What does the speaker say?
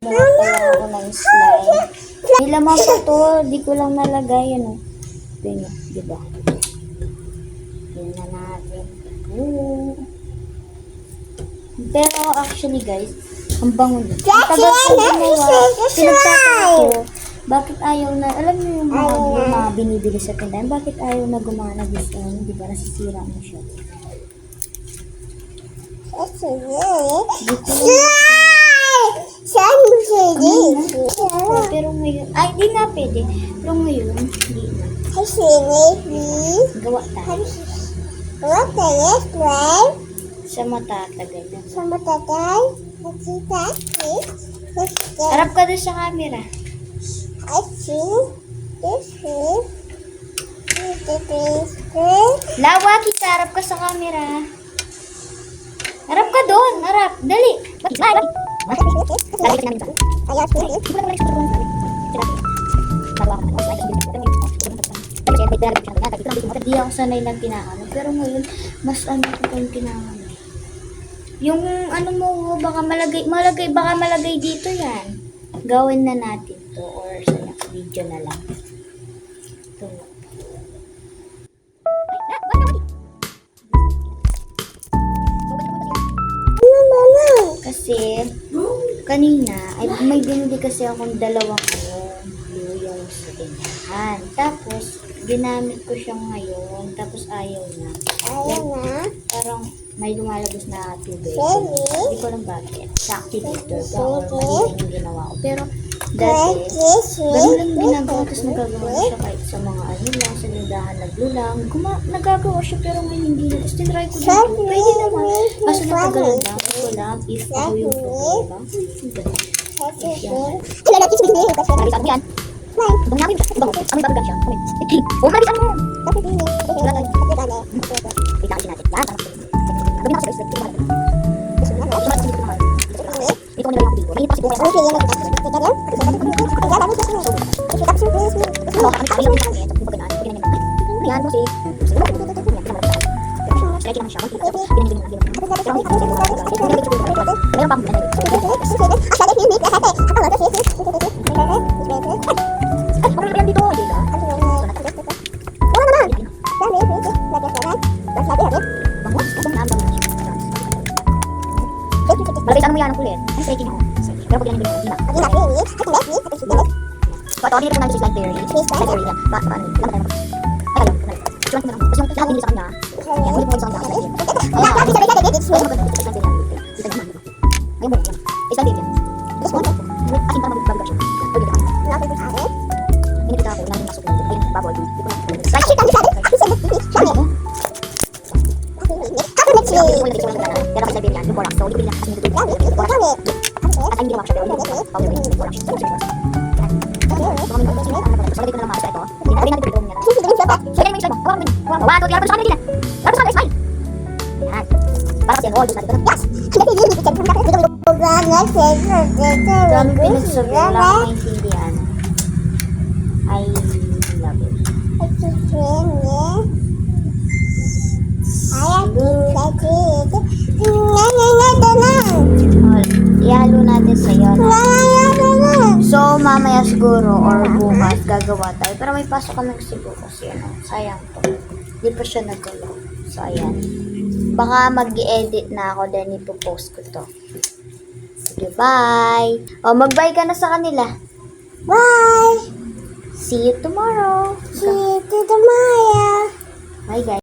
Mga pala ako ng slime. May laman pa to. Di ko lang nalagay. Ano. Tingnan. Diba? Tingnan natin. Ooh. Pero actually guys, ang bango niya. Ang tagal ko gumawa. Pinagtataka ko. Bakit ayaw na, alam niyo yung mga binibili sa tindahan, bakit ayaw na gumana gusto? Di ba? Nasisira mo siya. Pero ngayon, ay, di nga pwede. Pero ngayon, hindi na. Gawa tayo. Sa matatagal na. Harap ka doon sa camera. Lawa, kita, harap ka sa camera. Harap ka doon, harap. Dali. Hindi ako sanay ng tinakano. Pero ngayon, mas ano ko pa yung tinakano. Yung ano mo, baka malagay dito yan. Gawin na natin to or sa next video na lang. Ito. Kasi, kanina, ay may binili kasi akong dalawang blue yung sa tindahan. Tapos, ginamit ko siya ngayon. Tapos, ayaw na. Parang may lumalabas na tubig. Hindi ko lang bakit. Sa activator ba or mali yung ginawa ko. Pero, dati, ganun lang ginagawa. Tapos, nagagawa na siya kahit sa mga lang, sa lindahan na blue lang. Nagagawa siya pero ngayon hindi na. Tapos, tinry ko dito. Pwede naman. Kaso natagalan lang. Ito lang. If ako yung problema. Yan. Ibang namin siya. Ibang ako. Amoy bago siya. Oh, marisan mo. Kita kasi natin. Yan. Gawin ako sa bracelet. Dito ko nilagay ako dito. Mahit pa si Bukay. Yan po si. Stretch naman siya. Meron pa akong yan dito. Malagay sa ano mo yan ang kulit. Ay, stretching ako. Pero pag yan yung binigay, so, ito, binigay ko namin sa slide berry. Slide berry yan. Paano? Ay, kayo. Tapos yung lahat binigay sa kanya. Yan, ulit mo sa kanya. Ayun, maganda. Slide berry yan. Ayun mo yan. Slide berry yan. Tapos mo, akin para mag-babigat siya. Pinipita ako, ilang pasok lang. Ayun, bubble. Slide berry. Pero kasi sabihin yan, yung borax. So, hindi ko pinila kasi yung borax. At ay hindi ginawa siya, pero hindi ko powder rin yung borax. So, lagay ko na lang mga ito. Lagay natin yung niya. So, lagay mo yung slime mo. Hawa, ito, tiyara ko sa kanila. Tiyara ko sa kanila, smile. Yan. Para kasi yan, all, dito. Yes! Dami pinagsabi lang maintindihan. I love it. Ihalo natin sa'yo. So, mamaya siguro or bukas gagawa tayo. Pero may pasok kami siguro kasi sayang to. Hindi pa siya nagalaw. So, ayan. Baka mag-edit na ako then ipopost ko to. Sige, bye! O, mag-bye ka na sa kanila. Bye! See you tomorrow. See you